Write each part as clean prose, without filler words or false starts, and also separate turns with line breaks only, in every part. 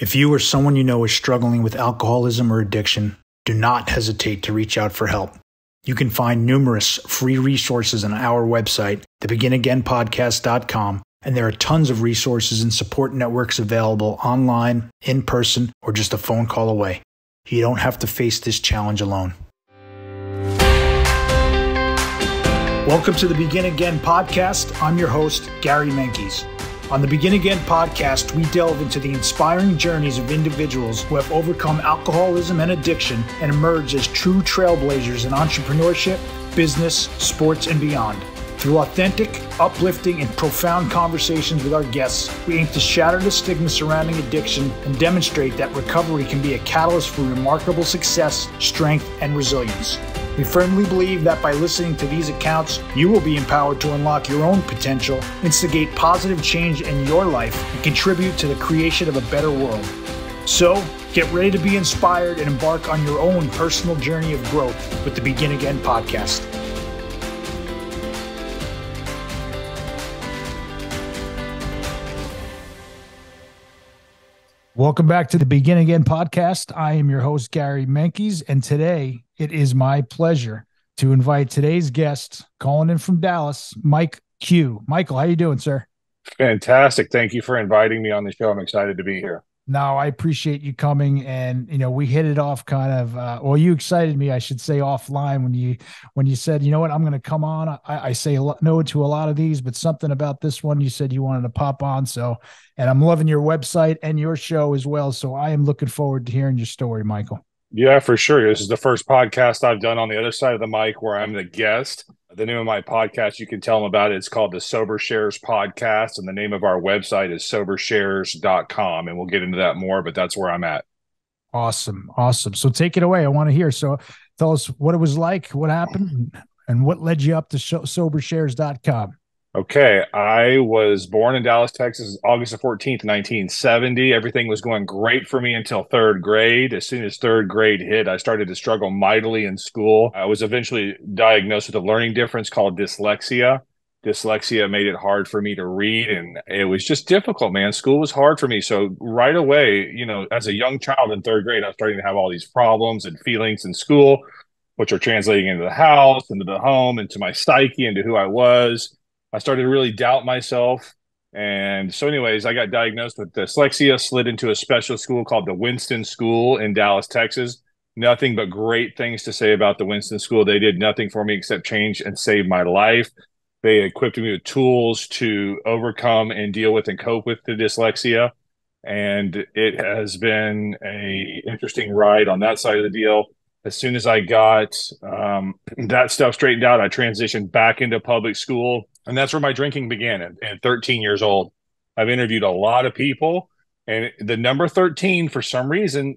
If you or someone you know is struggling with alcoholism or addiction, do not hesitate to reach out for help. You can find numerous free resources on our website, thebeginagainpodcast.com, and there are tons of resources and support networks available online, in person, or just a phone call away. You don't have to face this challenge alone. Welcome to the Begin Again podcast. I'm your host, Gary Menkes. On the Begin Again podcast, we delve into the inspiring journeys of individuals who have overcome alcoholism and addiction and emerged as true trailblazers in entrepreneurship, business, sports, and beyond. Through authentic, uplifting, and profound conversations with our guests, we aim to shatter the stigma surrounding addiction and demonstrate that recovery can be a catalyst for remarkable success, strength, and resilience. We firmly believe that by listening to these accounts, you will be empowered to unlock your own potential, instigate positive change in your life, and contribute to the creation of a better world. So, get ready to be inspired and embark on your own personal journey of growth with the Begin Again podcast. Welcome back to the Begin Again podcast. I am your host, Gary Menkes, and today it is my pleasure to invite today's guest, calling in from Dallas, Mike Q. Michael, how you doing, sir?
Fantastic. Thank you for inviting me on the show. I'm excited to be here.
No, I appreciate you coming, and we hit it off kind of. Well, you excited me, I should say, offline when you said, you know what, I'm going to come on. I say no to a lot of these, but something about this one, you said you wanted to pop on. So, and I'm loving your website and your show as well. So I am looking forward to hearing your story, Michael.
Yeah, for sure. This is the first podcast I've done on the other side of the mic where I'm the guest. The name of my podcast, you can tell them about it. It's called the Sober Shares Podcast, and the name of our website is sobershares.com, and we'll get into that more, but that's where I'm at.
Awesome. So take it away. I want to hear. So tell us what it was like, what happened, and what led you up to sobershares.com.
Okay, I was born in Dallas, Texas, August 14th, 1970. Everything was going great for me until third grade. As soon as third grade hit, I started to struggle mightily in school. I was eventually diagnosed with a learning difference called dyslexia. Dyslexia made it hard for me to read, and it was just difficult, man. School was hard for me. So right away, as a young child in third grade, I was starting to have all these problems and feelings in school, which are translating into the house, into the home, into my psyche, into who I was. I started to really doubt myself. And so anyways, I got diagnosed with dyslexia, slid into a special school called the Winston School in Dallas, Texas. Nothing but great things to say about the Winston School. They did nothing for me except change and save my life. They equipped me with tools to overcome and deal with and cope with the dyslexia. And it has been an interesting ride on that side of the deal. As soon as I got that stuff straightened out, I transitioned back into public school. And that's where my drinking began at 13 years old. I've interviewed a lot of people, and the number 13, for some reason,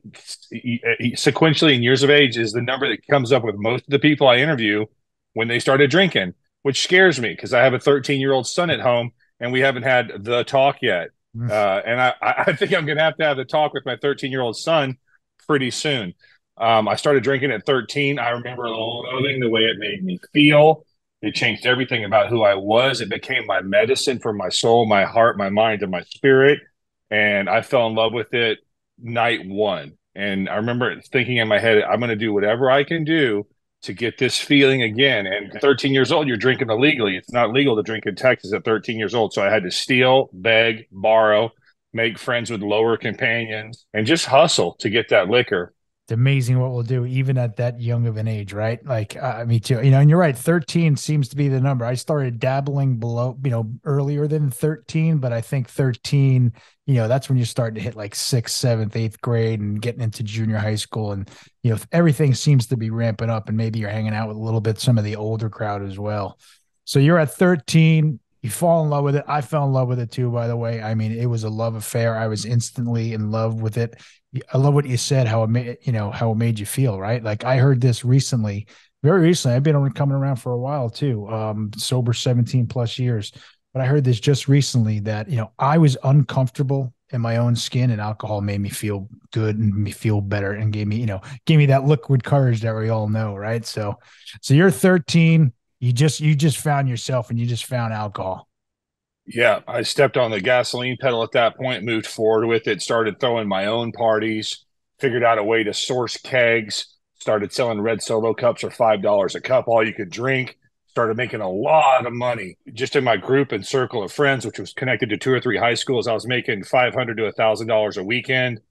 sequentially in years of age, is the number that comes up with most of the people I interview when they started drinking, which scares me because I have a 13-year-old son at home, and we haven't had the talk yet. And I think I'm going to have the talk with my 13-year-old son pretty soon. I started drinking at 13. I remember loving the way it made me feel. It changed everything about who I was. It became my medicine for my soul, my heart, my mind, and my spirit. And I fell in love with it night one. And I remember thinking in my head, I'm going to do whatever I can do to get this feeling again. And 13 years old, you're drinking illegally. It's not legal to drink in Texas at 13 years old. So I had to steal, beg, borrow, make friends with lower companions, and just hustle to get that liquor.
It's amazing what we'll do even at that young of an age, right? Like me too, and you're right. 13 seems to be the number. I started dabbling below, earlier than 13, but I think 13, that's when you start to hit like 6th, 7th, 8th grade and getting into junior high school. And, everything seems to be ramping up, and maybe you're hanging out with a little bit, some of the older crowd as well. So you're at 13, you fall in love with it. I fell in love with it too, by the way. I mean, it was a love affair. I was instantly in love with it. I love what you said, how it made, how it made you feel, right? Like I heard this recently, very recently. I've been coming around for a while too, sober 17 plus years. But I heard this just recently that, I was uncomfortable in my own skin, and alcohol made me feel good and me feel better and gave me that liquid courage that we all know, right? So you're 13, you just found yourself and you just found alcohol.
Yeah, I stepped on the gasoline pedal at that point, moved forward with it, started throwing my own parties, figured out a way to source kegs, started selling red solo cups for $5 a cup, all you could drink. Started making a lot of money just in my group and circle of friends, which was connected to two or three high schools. I was making $500 to $1,000 a weekend,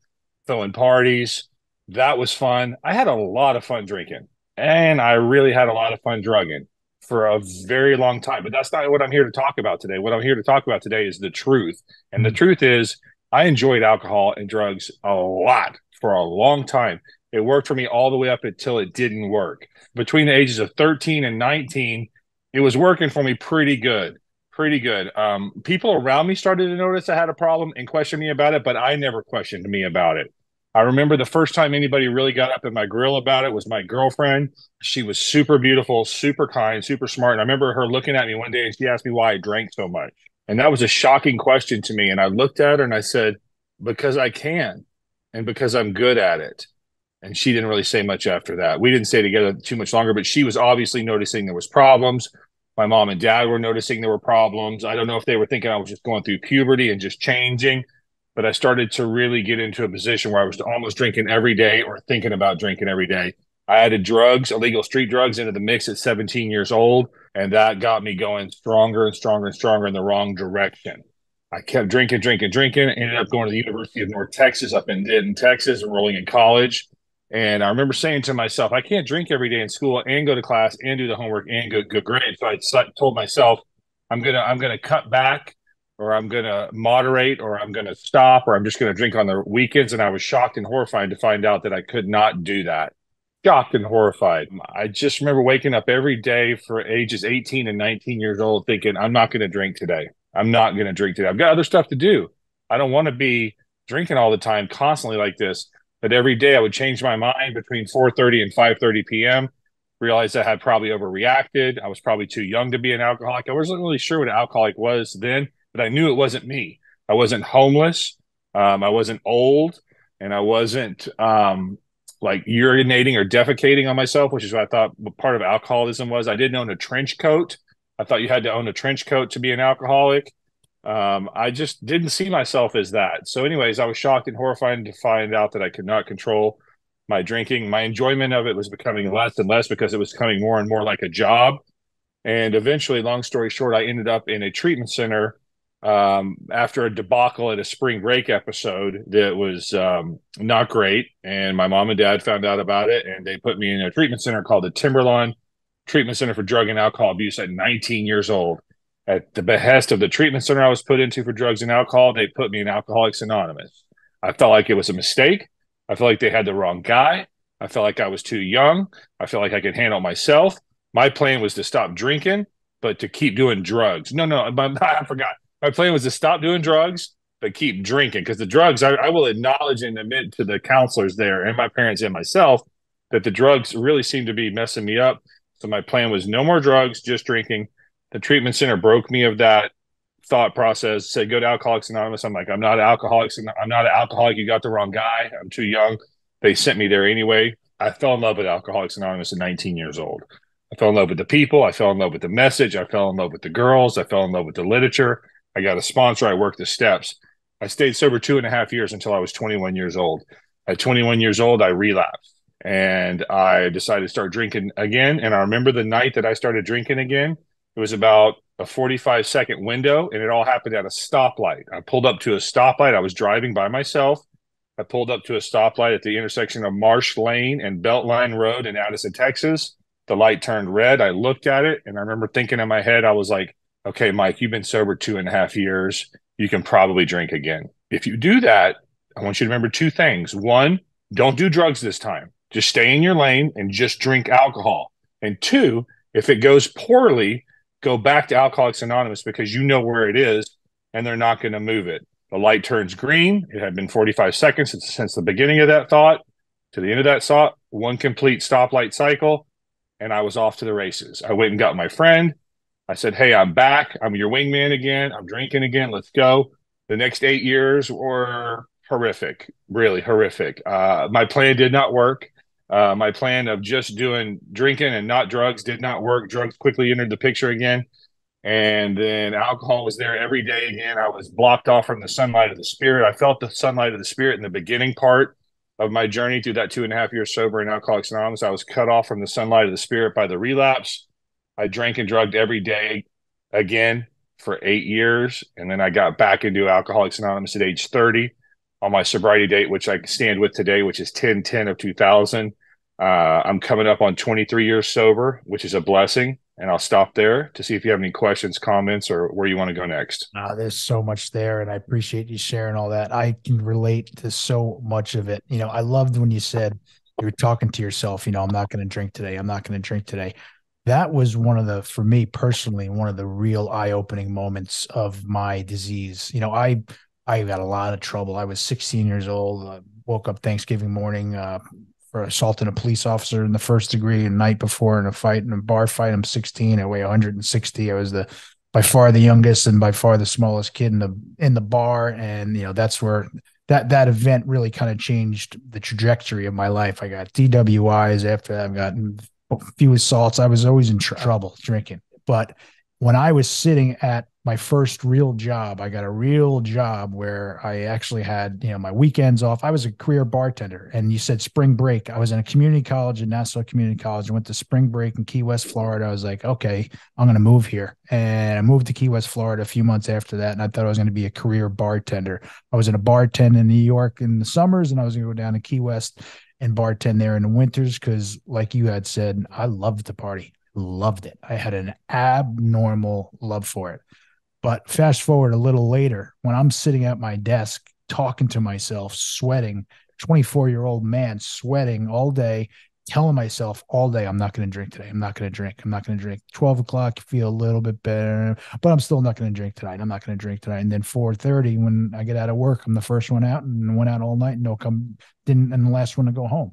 throwing parties. That was fun. I had a lot of fun drinking, and I really had a lot of fun drugging for a very long time. But that's not what I'm here to talk about today. What I'm here to talk about today is the truth. And the
Mm.
truth is, I enjoyed alcohol and drugs a lot for a long time. It worked for me all the way up until it didn't work. Between the ages of 13 and 19, it was working for me pretty good. Pretty good. People around me started to notice I had a problem and question me about it, but I never questioned me about it. I remember the first time anybody really got up in my grill about it was my girlfriend. She was super beautiful, super kind, super smart. And I remember her looking at me one day and she asked me why I drank so much. And that was a shocking question to me. And I looked at her and I said, because I can and because I'm good at it. And she didn't really say much after that. We didn't stay together too much longer, but she was obviously noticing there was problems. My mom and dad were noticing there were problems. I don't know if they were thinking I was just going through puberty and just changing, but I started to really get into a position where I was almost drinking every day or thinking about drinking every day. I added drugs, illegal street drugs into the mix at 17 years old, and that got me going stronger and stronger and stronger in the wrong direction. I kept drinking, drinking, drinking, ended up going to the University of North Texas up in Denton, Texas, enrolling in college. And I remember saying to myself, I can't drink every day in school and go to class and do the homework and good grades. So I told myself, I'm gonna cut back, or I'm gonna moderate, or I'm gonna stop, or I'm just gonna drink on the weekends. And I was shocked and horrified to find out that I could not do that. Shocked and horrified. I just remember waking up every day for ages 18 and 19 years old thinking, I'm not gonna drink today. I'm not gonna drink today. I've got other stuff to do. I don't want to be drinking all the time, constantly like this. But every day I would change my mind between 4:30 and 5:30 p.m. Realized I had probably overreacted. I was probably too young to be an alcoholic. I wasn't really sure what an alcoholic was then, but I knew it wasn't me. I wasn't homeless. I wasn't old, and I wasn't like urinating or defecating on myself, which is what I thought part of alcoholism was. I didn't own a trench coat. I thought you had to own a trench coat to be an alcoholic. I just didn't see myself as that. So, anyways, I was shocked and horrified to find out that I could not control my drinking. My enjoyment of it was becoming less and less because it was becoming more and more like a job. And eventually, long story short, I ended up in a treatment center after a debacle at a spring break episode that was not great. And my mom and dad found out about it, and they put me in a treatment center called the Timberlawn Treatment Center for Drug and Alcohol Abuse at 19 years old. At the behest of the treatment center I was put into for drugs and alcohol, they put me in Alcoholics Anonymous. I felt like it was a mistake. I felt like they had the wrong guy. I felt like I was too young. I felt like I could handle myself. My plan was to stop drinking, but to keep doing drugs. No, I forgot. My plan was to stop doing drugs, but keep drinking. Because the drugs, I will acknowledge and admit to the counselors there and my parents and myself that the drugs really seemed to be messing me up. So my plan was no more drugs, just drinking. The treatment center broke me of that thought process, said go to Alcoholics Anonymous. I'm like, I'm not an alcoholic. I'm not an alcoholic. You got the wrong guy. I'm too young. They sent me there anyway. I fell in love with Alcoholics Anonymous at 19 years old. I fell in love with the people. I fell in love with the message. I fell in love with the girls. I fell in love with the literature. I got a sponsor. I worked the steps. I stayed sober 2.5 years until I was 21 years old. At 21 years old, I relapsed and I decided to start drinking again. And I remember the night that I started drinking again. It was about a 45-second window, and it all happened at a stoplight. I pulled up to a stoplight. I was driving by myself. I pulled up to a stoplight at the intersection of Marsh Lane and Beltline Road in Addison, Texas. The light turned red. I looked at it, and I remember thinking in my head, I was like, okay, Mike, you've been sober 2.5 years. You can probably drink again. If you do that, I want you to remember two things. One, don't do drugs this time. Just stay in your lane and just drink alcohol. And two, if it goes poorly, go back to Alcoholics Anonymous because you know where it is and they're not going to move it. The light turns green. It had been 45 seconds since the beginning of that thought to the end of that thought, one complete stoplight cycle. And I was off to the races. I went and got my friend. I said, hey, I'm back. I'm your wingman again. I'm drinking again. Let's go. The next 8 years were horrific, really horrific. My plan did not work. My plan of just doing drinking and not drugs did not work. Drugs quickly entered the picture again. And then alcohol was there every day again. I was blocked off from the sunlight of the spirit. I felt the sunlight of the spirit in the beginning part of my journey through that 2.5 years sober in Alcoholics Anonymous. I was cut off from the sunlight of the spirit by the relapse. I drank and drugged every day again for 8 years. And then I got back into Alcoholics Anonymous at age 30 on my sobriety date, which I stand with today, which is 10/10 of 2000. I'm coming up on 23 years sober, which is a blessing. And I'll stop there to see if you have any questions, comments, or where you want to go next.
There's so much there, and I appreciate you sharing all that. I can relate to so much of it. I loved when you said you were talking to yourself, I'm not going to drink today. I'm not going to drink today. That was for me personally, one of the real eye-opening moments of my disease. I got a lot of trouble. I was 16 years old, woke up Thanksgiving morning, for assaulting a police officer in the first degree, and night before in a bar fight. I'm 16. I weigh 160. I was by far the youngest and by far the smallest kid in the bar. And, that's where that event really kind of changed the trajectory of my life. I got DWIs after that. I've gotten a few assaults. I was always in trouble drinking. But when I was sitting at my first real job, I got a real job where I actually had, my weekends off. I was a career bartender, and you said spring break. I was in a community college in Nassau Community College. I went to spring break in Key West, Florida. I was like, okay, I'm going to move here. And I moved to Key West, Florida a few months after that. And I thought I was going to be a career bartender. I was in a bartend in New York in the summers, and I was going to go down to Key West and bartend there in the winters. Cause like you had said, I loved the party, loved it. I had an abnormal love for it. But fast forward a little later, when I'm sitting at my desk talking to myself, sweating, 24-year-old man sweating all day, telling myself all day, I'm not going to drink today. I'm not going to drink. I'm not going to drink. 12 o'clock, you feel a little bit better, but I'm still not going to drink tonight. I'm not going to drink tonight. And then 4:30, when I get out of work, I'm the first one out and went out all night and didn't, and the last one to go home.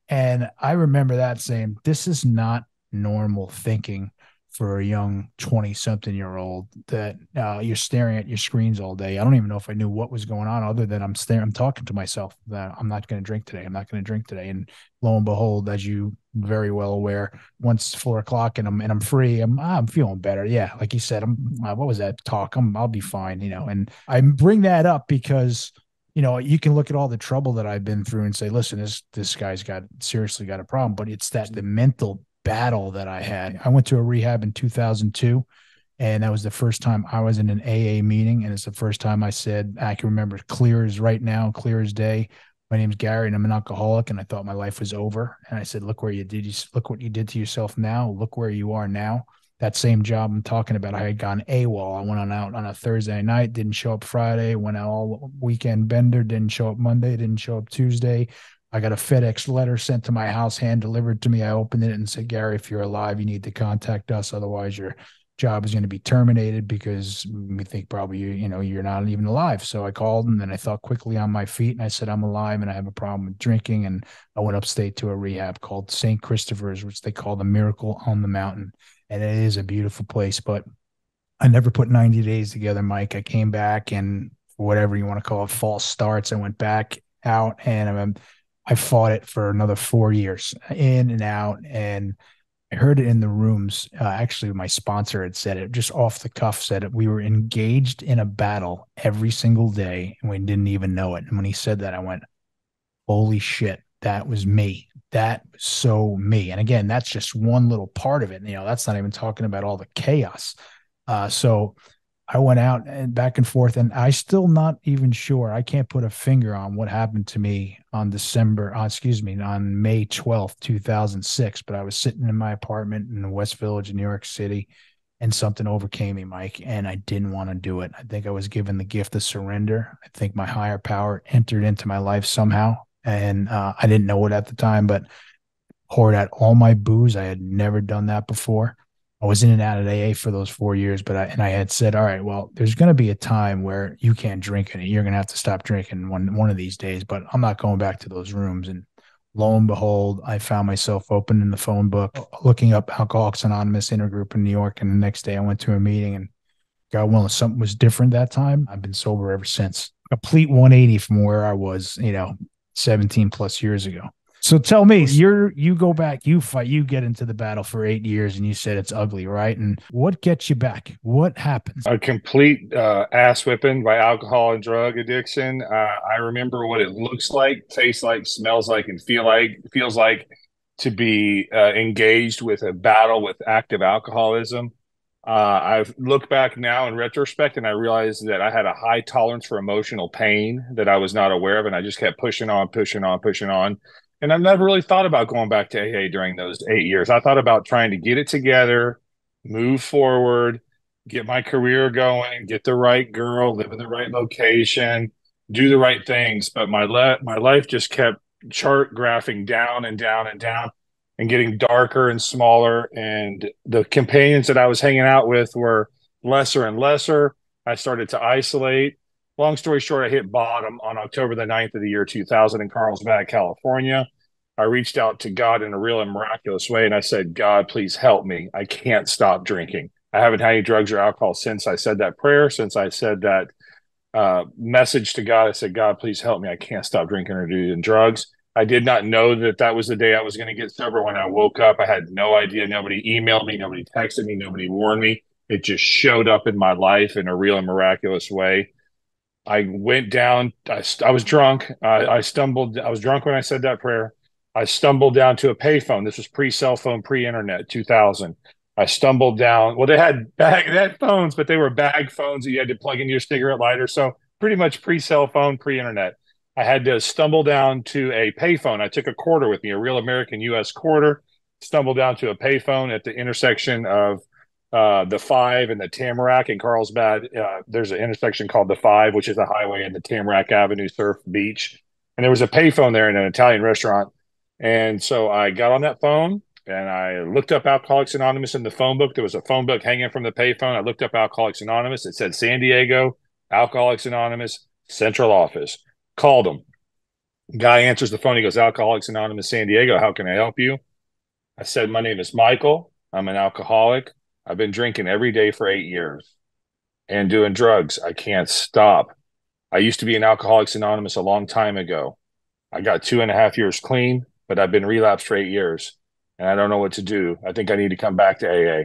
And I remember that saying, this is not normal thinking for a young 20-something-year-old that you're staring at your screens all day. I don't even know if I knew what was going on other than I'm talking to myself that I'm not going to drink today. I'm not going to drink today. And lo and behold, as you very well aware, once 4 o'clock and I'm free, I'm feeling better. Yeah. Like you said, what was that talk? I'll be fine, and I bring that up because you can look at all the trouble that I've been through and say, listen, this guy's seriously got a problem, but it's the mental battle that I had. I went to a rehab in 2002, and that was the first time I was in an AA meeting. And it's the first time I said, I can remember clear as right now, clear as day. My name's Gary and I'm an alcoholic. And I thought my life was over. And I said, look what you did to yourself now. Look where you are now. That same job I'm talking about, I had gone AWOL. I went out on a Thursday night, didn't show up Friday, went out all weekend bender, didn't show up Monday, didn't show up Tuesday. I got a FedEx letter sent to my house, hand delivered to me. I opened it and said, Gary, if you're alive, you need to contact us. Otherwise, your job is going to be terminated because we think probably you're not even alive. So I called, and then I thought quickly on my feet, and I said, I'm alive and I have a problem with drinking. And I went upstate to a rehab called St. Christopher's, which they call the Miracle on the Mountain. And it is a beautiful place, but I never put 90 days together, Mike. I came back, and for whatever you want to call it, false starts. I went back out, and I fought it for another 4 years, in and out. And I heard it in the rooms. Actually, my sponsor had said it just off the cuff, said it. We were engaged in a battle every single day, and we didn't even know it. And when he said that, I went, holy shit, that was me. That was so me. And again, that's just one little part of it. That's not even talking about all the chaos. So I went out and back and forth, and I still not even sure. I can't put a finger on what happened to me on on May 12th, 2006. But I was sitting in my apartment in the West Village in New York City, and something overcame me, Mike, and I didn't want to do it. I think I was given the gift of surrender. I think my higher power entered into my life somehow, and I didn't know it at the time, but poured out all my booze. I had never done that before. I was in and out of AA for those 4 years, but I had said, all right, well, there's going to be a time where you can't drink any. You're going to have to stop drinking one of these days, but I'm not going back to those rooms. And lo and behold, I found myself opening the phone book, looking up Alcoholics Anonymous intergroup in New York. And the next day I went to a meeting, and God willing, something was different that time. I've been sober ever since. Complete 180 from where I was, 17 plus years ago. So tell me, you go back, you fight, you get into the battle for 8 years, and you said it's ugly, right? And what gets you back? What happens?
A complete ass whipping by alcohol and drug addiction. I remember what it looks like, tastes like, smells like, and feels like to be engaged with a battle with active alcoholism. I've looked back now in retrospect, and I realized that I had a high tolerance for emotional pain that I was not aware of, and I just kept pushing on, pushing on, pushing on. And I've never really thought about going back to AA during those 8 years. I thought about trying to get it together, move forward, get my career going, get the right girl, live in the right location, do the right things. But my life just kept chart graphing down and down and down and getting darker and smaller. And the companions that I was hanging out with were lesser and lesser. I started to isolate. Long story short, I hit bottom on October the 9th of the year 2000 in Carlsbad, California. I reached out to God in a real and miraculous way. And I said, God, please help me. I can't stop drinking. I haven't had any drugs or alcohol since I said that prayer, since I said that message to God. I said, God, please help me. I can't stop drinking or doing drugs. I did not know that that was the day I was going to get sober. When I woke up, I had no idea. Nobody emailed me. Nobody texted me. Nobody warned me. It just showed up in my life in a real and miraculous way. I went down. I was drunk. I stumbled. I was drunk when I said that prayer. I stumbled down to a payphone. This was pre-cell phone, pre-internet, 2000. I stumbled down. Well, they had phones, but they were bag phones that you had to plug into your cigarette lighter. So pretty much pre-cell phone, pre-internet. I had to stumble down to a payphone. I took a quarter with me, a real American U.S. quarter. Stumbled down to a payphone at the intersection of the Five and the Tamarack in Carlsbad. There's an intersection called the Five, which is a highway in the Tamarack Avenue Surf Beach. And there was a payphone there in an Italian restaurant. And so I got on that phone and I looked up Alcoholics Anonymous in the phone book. There was a phone book hanging from the payphone. I looked up Alcoholics Anonymous. It said San Diego, Alcoholics Anonymous, central office. Called him. Guy answers the phone. He goes, Alcoholics Anonymous, San Diego. How can I help you? I said, my name is Michael. I'm an alcoholic. I've been drinking every day for 8 years and doing drugs. I can't stop. I used to be an Alcoholics Anonymous a long time ago. I got 2.5 years clean, but I've been relapsed for 8 years and I don't know what to do. I think I need to come back to AA.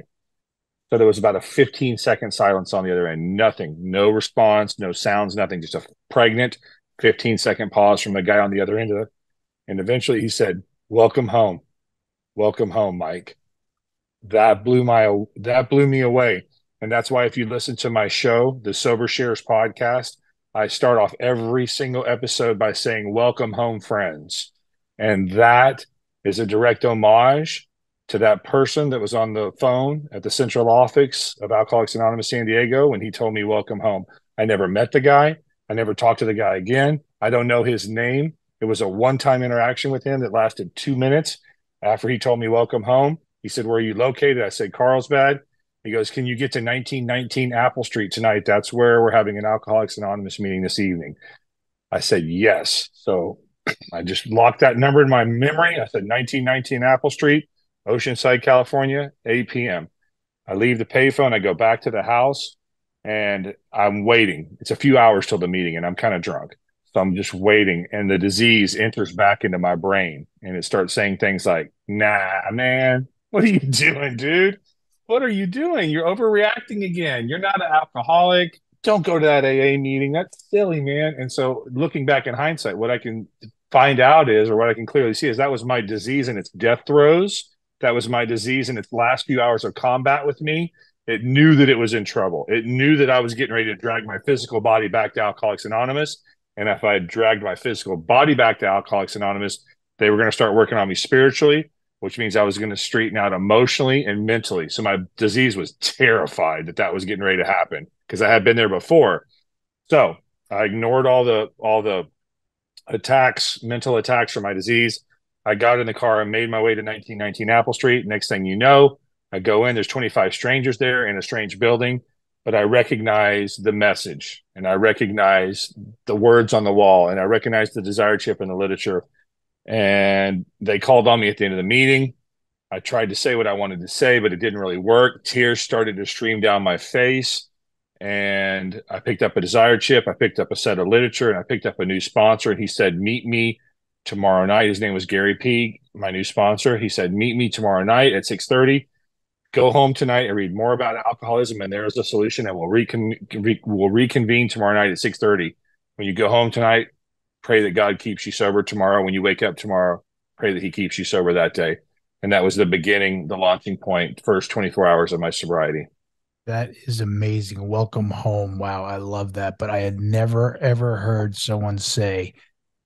So there was about a 15-second silence on the other end. Nothing, no response, no sounds, nothing, just a pregnant 15-second pause from the guy on the other end of it. And eventually he said, welcome home. Welcome home, Mike. That blew me away. And that's why if you listen to my show, the Sober Shares podcast, I start off every single episode by saying, welcome home, friends. And that is a direct homage to that person that was on the phone at the central office of Alcoholics Anonymous San Diego when he told me, welcome home. I never met the guy. I never talked to the guy again. I don't know his name. It was a one-time interaction with him that lasted 2 minutes. After he told me, welcome home, he said, where are you located? I said, Carlsbad. He goes, can you get to 1919 Apple Street tonight? That's where we're having an Alcoholics Anonymous meeting this evening. I said, yes. So I just locked that number in my memory. I said, 1919 Apple Street, Oceanside, California, 8 p.m. I leave the payphone. I go back to the house and I'm waiting. It's a few hours till the meeting and I'm kind of drunk. So I'm just waiting and the disease enters back into my brain and it starts saying things like, nah, man, what are you doing, dude? What are you doing? You're overreacting again. You're not an alcoholic. Don't go to that AA meeting. That's silly, man. And so looking back in hindsight, what I can find out is, or what I can clearly see is that was my disease in its death throes. That was my disease in its last few hours of combat with me. It knew that it was in trouble. It knew that I was getting ready to drag my physical body back to Alcoholics Anonymous. And if I had dragged my physical body back to Alcoholics Anonymous, they were going to start working on me spiritually, which means I was going to straighten out emotionally and mentally. So my disease was terrified that that was getting ready to happen because I had been there before. So I ignored all the attacks, mental attacks from my disease. I got in the car and made my way to 1919 Apple Street. Next thing you know, I go in, there's 25 strangers there in a strange building, but I recognize the message and I recognize the words on the wall and I recognize the desire chip in the literature. And they called on me at the end of the meeting. I tried to say what I wanted to say, but it didn't really work. Tears started to stream down my face. And I picked up a desire chip. I picked up a set of literature and I picked up a new sponsor. And he said, meet me tomorrow night. His name was Gary P, my new sponsor. He said, meet me tomorrow night at 6:30. Go home tonight and read more about alcoholism, and there's the solution. And we'll reconvene tomorrow night at 6:30. When you go home tonight, pray that God keeps you sober tomorrow. When you wake up tomorrow, pray that He keeps you sober that day. And that was the beginning, the launching point, first 24 hours of my sobriety.
That is amazing. Welcome home. Wow, I love that. But I had never ever heard someone say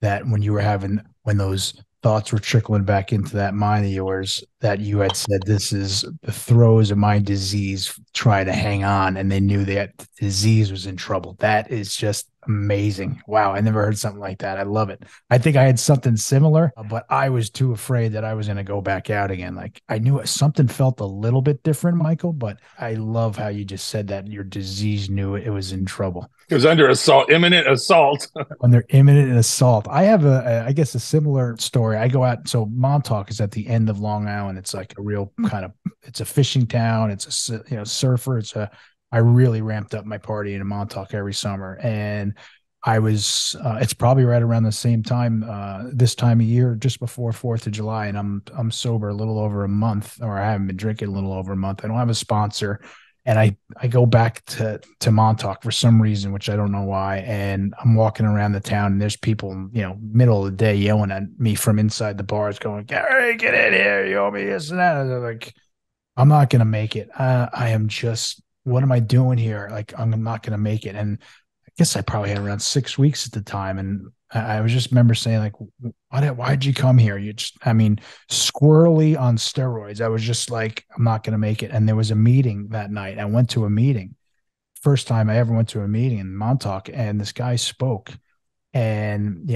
that when you were having when those thoughts were trickling back into that mind of yours, that you had said, "This is the throes of my disease. Try to hang on," and they knew that the disease was in trouble. That is just amazing. Wow, I never heard something like that. I love it. I think I had something similar, but I was too afraid that I was going to go back out again. Like I knew something felt a little bit different, Michael, but I love how you just said that your disease knew it was in trouble.
It was under assault, imminent assault.
When they're imminent assault. I have I guess, a similar story. I go out. So Montauk is at the end of Long Island. It's like a real kind of, it's a fishing town. It's a, surfer. I really ramped up my party in Montauk every summer. And I was, it's probably right around the same time, this time of year, just before 4th of July. And I'm sober a little over a month, or I haven't been drinking a little over a month. I don't have a sponsor. And I go back to Montauk for some reason, which I don't know why. And I'm walking around the town, and there's people, middle of the day yelling at me from inside the bars, going, "Gary, get in here! You owe me this and that." And they're like, "I'm not gonna make it. I am just. What am I doing here? Like, I'm not gonna make it." And I guess I probably had around 6 weeks at the time, and I was just remember saying, like, why'd you come here? You just, I mean, squirrely on steroids. I was just like, I'm not going to make it. And there was a meeting that night. I went to a meeting, first time I ever went to a meeting in Montauk, and this guy spoke. And,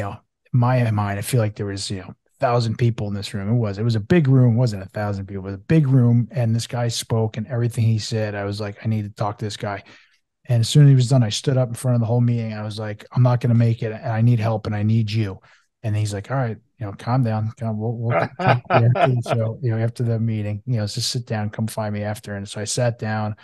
my mind, I feel like there was, 1,000 people in this room. It was a big room. It wasn't 1,000 people, it was a big room. And this guy spoke, and everything he said, I was like, I need to talk to this guy. And as soon as he was done, I stood up in front of the whole meeting. I was like, I'm not going to make it, and I need help, and I need you. And he's like, all right, calm down. We'll talk after the show, after the meeting, just sit down, come find me after. And so I sat down,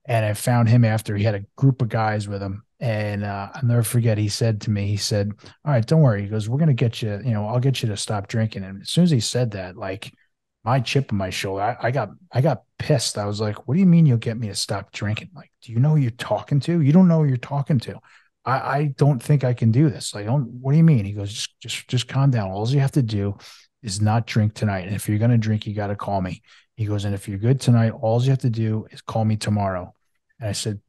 and I found him after. He had a group of guys with him. And I'll never forget, he said to me, he said, all right, don't worry. He goes, we're going to get you, I'll get you to stop drinking. And as soon as he said that, like, my chip on my shoulder, I got pissed. I was like, what do you mean you'll get me to stop drinking? Like, do you know who you're talking to? You don't know who you're talking to. I don't think I can do this. Like, what do you mean? He goes, just calm down. All you have to do is not drink tonight. And if you're going to drink, you got to call me. He goes, and if you're good tonight, all you have to do is call me tomorrow. And I said,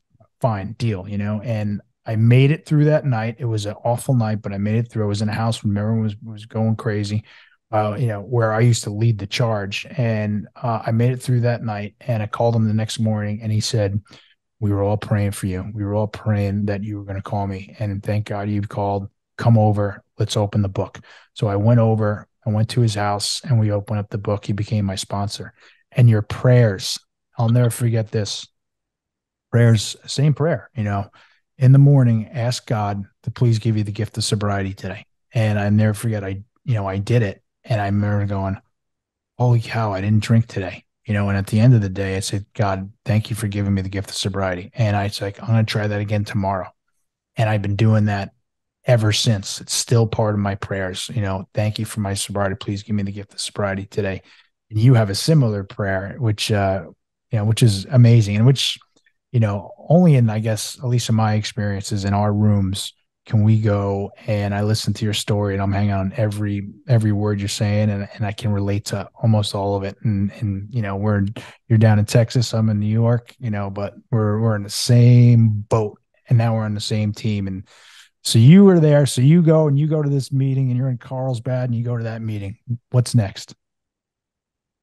fine, deal, and I made it through that night. It was an awful night, but I made it through. I was in a house when everyone was going crazy. Where I used to lead the charge. And I made it through that night, and I called him the next morning, and he said, we were all praying for you. We were all praying that you were going to call me. And thank God you called. Come over. Let's open the book. So I went over, I went to his house, and we opened up the book. He became my sponsor. And your prayers, I'll never forget this. Prayers, same prayer, in the morning, ask God to please give you the gift of sobriety today. And I never forget, I did it. And I remember going, holy cow, I didn't drink today. And at the end of the day, I said, God, thank you for giving me the gift of sobriety. And I was like, I'm going to try that again tomorrow. And I've been doing that ever since. It's still part of my prayers. Thank you for my sobriety. Please give me the gift of sobriety today. And you have a similar prayer, which is amazing. And which, only in, I guess, at least in my experiences in our rooms, can we go, and I listen to your story, and I'm hanging on every word you're saying, and I can relate to almost all of it. And you're down in Texas, I'm in New York, but we're in the same boat, and now we're on the same team. And so you were there, so you go to this meeting, and you're in Carlsbad, and you go to that meeting. What's next?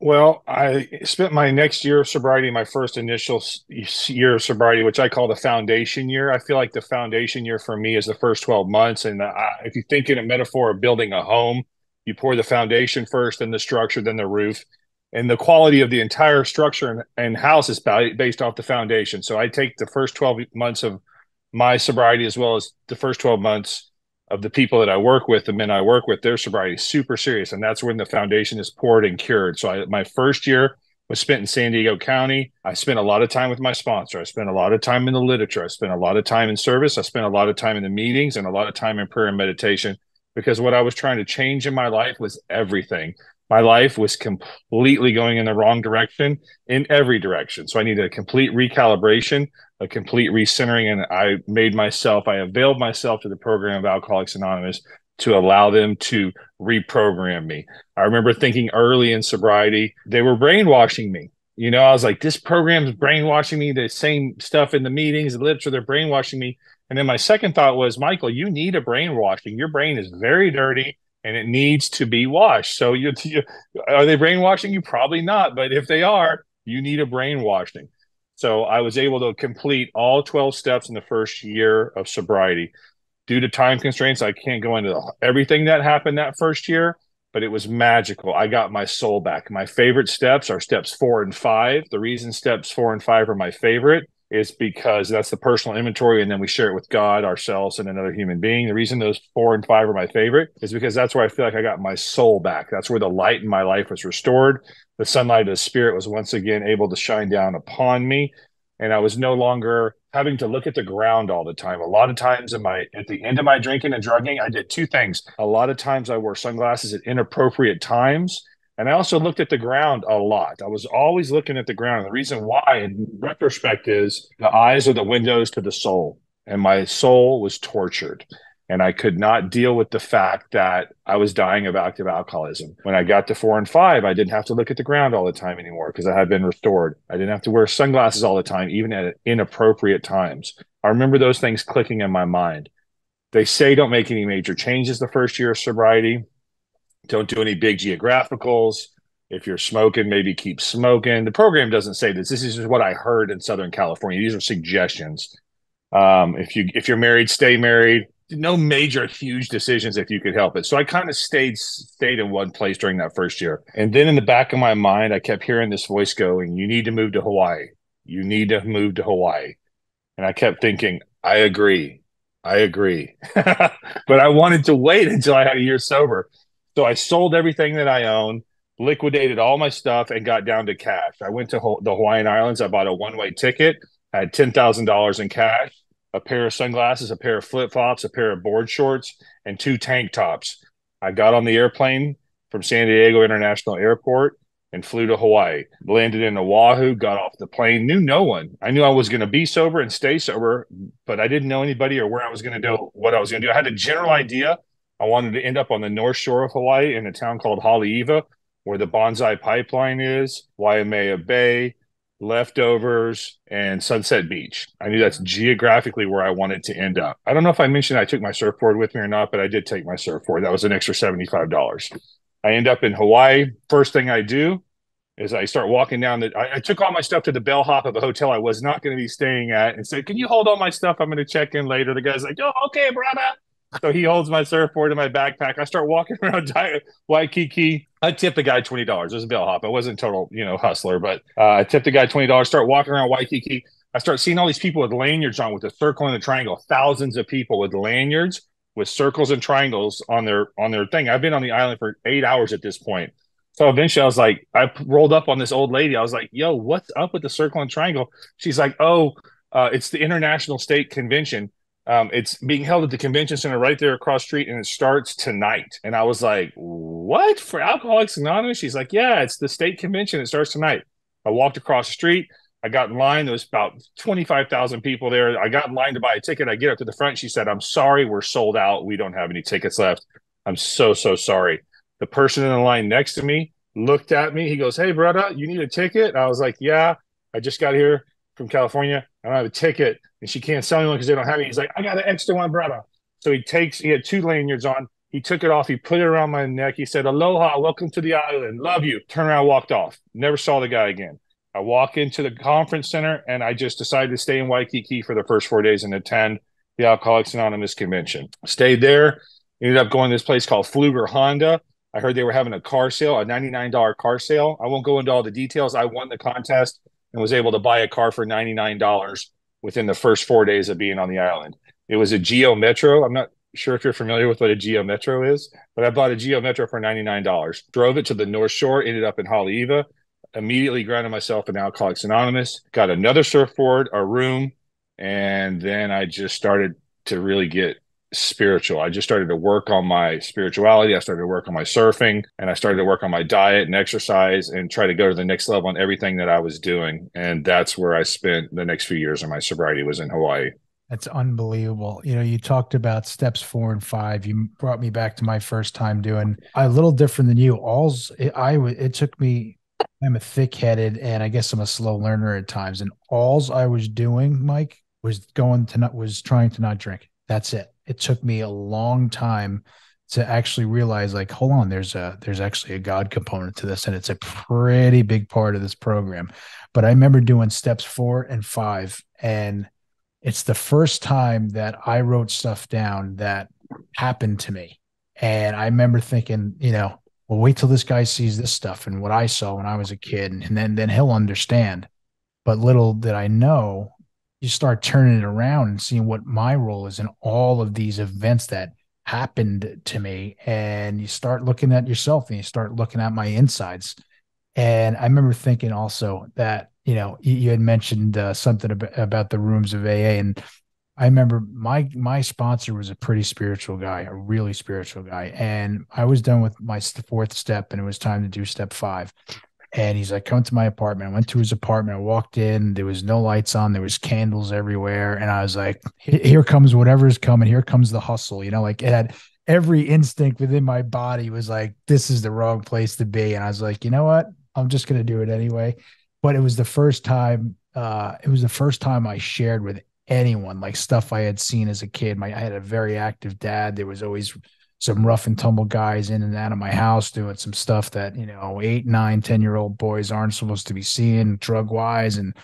Well, I spent my next year of sobriety, my first initial year of sobriety, which I call the foundation year. I feel like the foundation year for me is the first 12 months. And if you think in a metaphor of building a home, you pour the foundation first, then the structure, then the roof. And the quality of the entire structure and house is based off the foundation. So I take the first 12 months of my sobriety, as well as the first 12 months of the people that I work with, the men I work with, their sobriety is super serious. And that's when the foundation is poured and cured. So my first year was spent in San Diego County. I spent a lot of time with my sponsor. I spent a lot of time in the literature. I spent a lot of time in service. I spent a lot of time in the meetings and a lot of time in prayer and meditation. because what I was trying to change in my life was everything. My life was completely going in the wrong direction in every direction. So I needed a complete recalibration, a complete recentering. And I availed myself to the program of Alcoholics Anonymous to allow them to reprogram me. I remember thinking early in sobriety, they were brainwashing me. I was like, this program's brainwashing me, the same stuff in the meetings, the literature, they're brainwashing me. And then my second thought was, Michael, you need a brainwashing. Your brain is very dirty and it needs to be washed. So are they brainwashing you? Probably not. But if they are, you need a brainwashing. So I was able to complete all 12 steps in the first year of sobriety. Due to time constraints, I can't go into everything that happened that first year, but it was magical. I got my soul back. My favorite steps are steps 4 and 5. The reason steps 4 and 5 are my favorite is because that's the personal inventory, and then we share it with God, ourselves, and another human being. The reason those 4 and 5 are my favorite is because that's where I feel like I got my soul back. That's where the light in my life was restored. The sunlight of the Spirit was once again able to shine down upon me, and I was no longer having to look at the ground all the time. A lot of times at the end of my drinking and drugging, I did two things. A lot of times I wore sunglasses at inappropriate times. And I also looked at the ground a lot. I was always looking at the ground. And the reason why, in retrospect, is the eyes are the windows to the soul. And my soul was tortured. And I could not deal with the fact that I was dying of active alcoholism. When I got to 4 and 5, I didn't have to look at the ground all the time anymore because I had been restored. I didn't have to wear sunglasses all the time, even at inappropriate times. I remember those things clicking in my mind. They say don't make any major changes the first year of sobriety. Don't do any big geographicals. If you're smoking, maybe keep smoking. The program doesn't say this. This is just what I heard in Southern California. These are suggestions. If you're married, stay married. No major huge decisions if you could help it. So I kind of stayed in one place during that first year. And then in the back of my mind, I kept hearing this voice going, you need to move to Hawaii. You need to move to Hawaii. And I kept thinking, I agree. But I wanted to wait until I had a year sober. So I sold everything that I owned, liquidated all my stuff, and got down to cash. I went to the Hawaiian Islands. I bought a one-way ticket. I had $10,000 in cash, a pair of sunglasses, a pair of flip-flops, a pair of board shorts, and 2 tank tops. I got on the airplane from San Diego International Airport and flew to Hawaii. Landed in Oahu, got off the plane, knew no one. I knew I was going to be sober and stay sober, but I didn't know anybody or where I was going to do, what I was going to do. I had a general idea. I wanted to end up on the north shore of Hawaii in a town called Haleiwa, where the Bonsai Pipeline is, Waimea Bay, Leftovers, and Sunset Beach. I knew that's geographically where I wanted to end up. I don't know if I mentioned I took my surfboard with me or not, but I did take my surfboard. That was an extra $75. I end up in Hawaii. First thing I do is I start walking down I took all my stuff to the bellhop of a hotel I was not going to be staying at and said, can you hold all my stuff? I'm going to check in later. The guy's like, oh, okay, brother. So he holds my surfboard in my backpack. I start walking around Waikiki. I tipped the guy $20. It was a bellhop. I wasn't total, hustler, but I tipped the guy $20. Start walking around Waikiki. I start seeing all these people with lanyards on, with a circle and a triangle. Thousands of people with lanyards with circles and triangles on their thing. I've been on the island for 8 hours at this point. So eventually I rolled up on this old lady. I was like, yo, what's up with the circle and triangle? She's like, it's the International State Convention. It's being held at the convention center right there across the street, and it starts tonight. And I was like, what? For Alcoholics Anonymous? She's like, yeah, it's the state convention. It starts tonight. I walked across the street. I got in line. There was about 25,000 people there. I got in line to buy a ticket. I get up to the front. She said, I'm sorry, we're sold out. We don't have any tickets left. I'm so sorry. The person in the line next to me looked at me. He goes, hey, brother, you need a ticket? I was like, yeah, I just got here from California. I don't have a ticket. And she can't sell me one because they don't have it. He's like, I got an extra one, brother. So he had 2 lanyards on. He took it off. He put it around my neck. He said, aloha, welcome to the island. Love you. Turned around, walked off. Never saw the guy again. I walk into the conference center, and I just decided to stay in Waikiki for the first 4 days and attend the Alcoholics Anonymous convention. Stayed there. Ended up going to this place called Pfluger Honda. I heard they were having a car sale, a $99 car sale. I won't go into all the details. I won the contest and was able to buy a car for $99 within the first 4 days of being on the island. It was a Geo Metro. I'm not sure if you're familiar with what a Geo Metro is, but I bought a Geo Metro for $99. Drove it to the North Shore, ended up in Haleiwa, immediately grounded myself in Alcoholics Anonymous, got another surfboard, a room, and then I just started to really get spiritual. I just started to work on my spirituality. I started to work on my surfing, and I started to work on my diet and exercise and try to go to the next level on everything that I was doing. And that's where I spent the next few years of my sobriety, was in Hawaii.
That's unbelievable. You talked about steps 4 and 5. You brought me back to my first time doing a little different than you. It took me. I'm a thick-headed, and I guess I'm a slow learner at times. And alls I was doing, Mike, was trying to not drink. That's it. It took me a long time to actually realize, like, hold on, there's actually a God component to this, and it's a pretty big part of this program. But I remember doing steps 4 and 5, and it's the first time that I wrote stuff down that happened to me. And I remember thinking, well, wait till this guy sees this stuff and what I saw when I was a kid, and then he'll understand. But little did I know, you start turning it around and seeing what my role is in all of these events that happened to me. And you start looking at yourself and you start looking at my insides. And I remember thinking also that, you had mentioned something about the rooms of AA. And I remember my sponsor was a pretty spiritual guy, a really spiritual guy. And I was done with my fourth step and it was time to do step 5. And he's like, come to my apartment. I went to his apartment. I walked in. There was no lights on. There was candles everywhere. And I was like, here comes whatever's coming. Here comes the hustle. Like it had every instinct within my body was like, this is the wrong place to be. And I was like, you know what? I'm just going to do it anyway. But it was the first time. It was the first time I shared with anyone like stuff I had seen as a kid. I had a very active dad. There was always some rough and tumble guys in and out of my house doing some stuff that 8, 9, 10-year-old boys aren't supposed to be seeing drug wise. And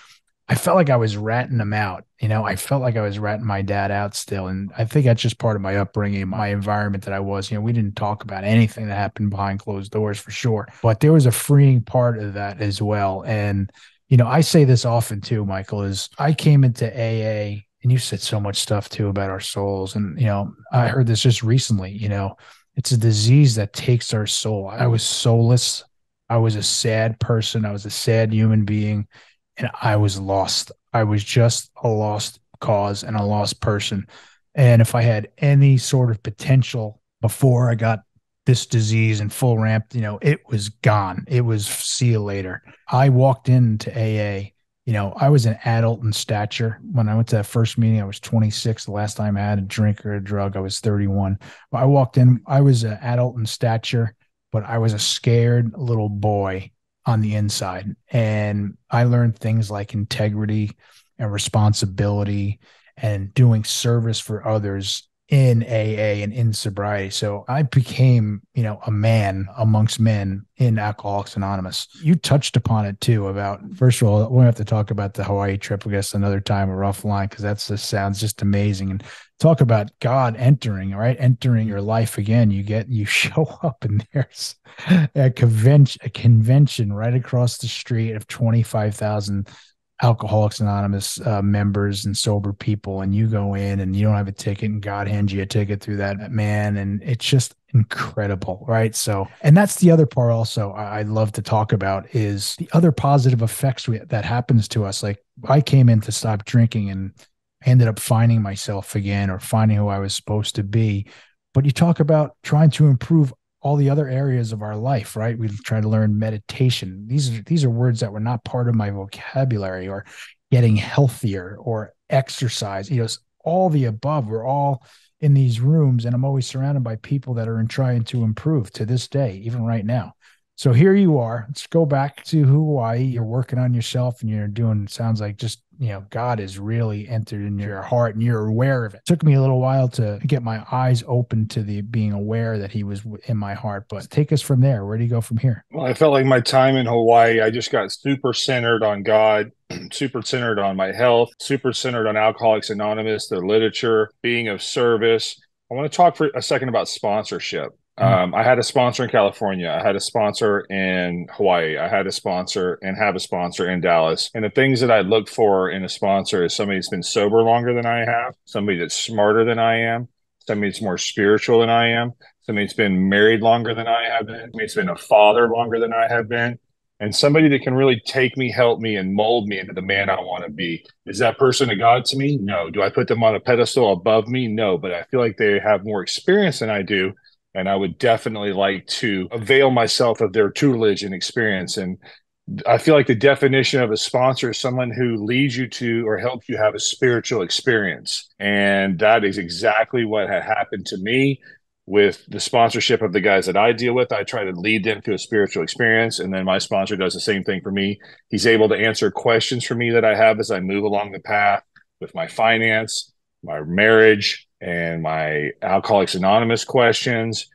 I felt like I was ratting them out. I felt like I was ratting my dad out still. And I think that's just part of my upbringing, my environment that I was. We didn't talk about anything that happened behind closed doors for sure. But there was a freeing part of that as well. And, I say this often too, Michael, is I came into AA and you said so much stuff too about our souls. And, I heard this just recently, it's a disease that takes our soul. I was soulless. I was a sad person. I was a sad human being and I was lost. I was just a lost cause and a lost person. And if I had any sort of potential before I got this disease in full ramp, it was gone. It was see you later. I walked into AA. I was an adult in stature. When I went to that first meeting, I was 26. The last time I had a drink or a drug, I was 31. I walked in, I was an adult in stature, but I was a scared little boy on the inside. And I learned things like integrity and responsibility and doing service for others in AA and in sobriety. So I became, a man amongst men in Alcoholics Anonymous. You touched upon it too about, first of all, we'll have to talk about the Hawaii trip, I guess, another time, a rough line, because sounds just amazing. And talk about God entering, right? Entering your life again. You show up and there's a convention right across the street of 25,000 Alcoholics Anonymous members and sober people, and you go in and you don't have a ticket, and God hands you a ticket through that man, and it's just incredible, right? So, and that's the other part also I'd love to talk about is the other positive effects that happens to us. Like I came in to stop drinking and ended up finding myself again or finding who I was supposed to be. But you talk about trying to improve all the other areas of our life, right? We try to learn meditation. These are words that were not part of my vocabulary, or getting healthier or exercise, all the above. We're all in these rooms and I'm always surrounded by people that are trying to improve to this day, even right now. So here you are. Let's go back to Hawaii. You're working on yourself and you're doing, sounds like just, God has really entered into your heart and you're aware of it. It took me a little while to get my eyes open to the being aware that he was in my heart, but take us from there. Where do you go from here?
Well, I felt like my time in Hawaii, I just got super centered on God, super centered on my health, super centered on Alcoholics Anonymous, the literature, being of service. I want to talk for a second about sponsorship. I had a sponsor in California. I had a sponsor in Hawaii. I had a sponsor and have a sponsor in Dallas. And the things that I look for in a sponsor is somebody that's been sober longer than I have, somebody that's smarter than I am, somebody that's more spiritual than I am, somebody that's been married longer than I have been, somebody that's been a father longer than I have been, and somebody that can really take me, help me, and mold me into the man I want to be. Is that person a God to me? No. Do I put them on a pedestal above me? No. But I feel like they have more experience than I do. And I would definitely like to avail myself of their tutelage and experience. And I feel like the definition of a sponsor is someone who leads you to or helps you have a spiritual experience. And that is exactly what had happened to me with the sponsorship of the guys that I deal with. I try to lead them to a spiritual experience. And then my sponsor does the same thing for me. He's able to answer questions for me that I have as I move along the path with my finance, my marriage, and my Alcoholics Anonymous questions.